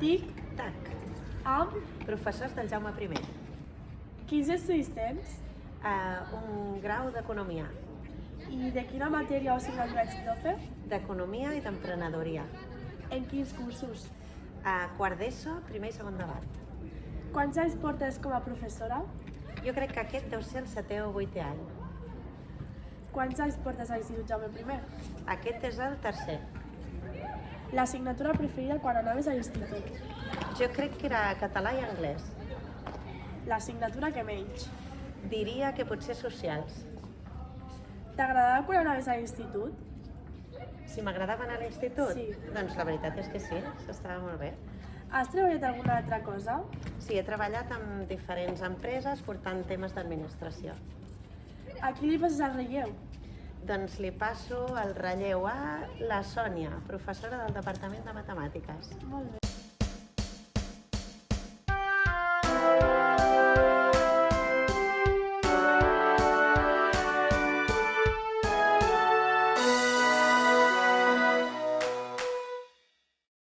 Tic-tac. Amb Professors del Jaume I. quins estudis tens Un grau d'Economia. i de quina matèria o assignatura ets profe? D'Economia i d'Emprenedoria. En quins cursos? Quart d'ESO, primer i segon debat. Quants anys portes com a professora? Jo crec que aquest deu ser el 7è o 8è any. Quants anys portes a l'Institut Jaume I? Aquest és el 3è. L'assignatura preferida quan anaves a l'institut? Jo crec que era català i anglès. L'assignatura que menys? Diria que potser socials. T'agradava quan anaves a l'institut? Si m'agradava anar a l'institut? Sí. Doncs la veritat és que sí, s'estava molt bé. Has treballat alguna altra cosa? Sí, he treballat amb diferents empreses portant temes d'administració. A qui li passes el relleu? Doncs li passo el relleu a la Sònia, professora del Departament de Matemàtiques. Molt bé.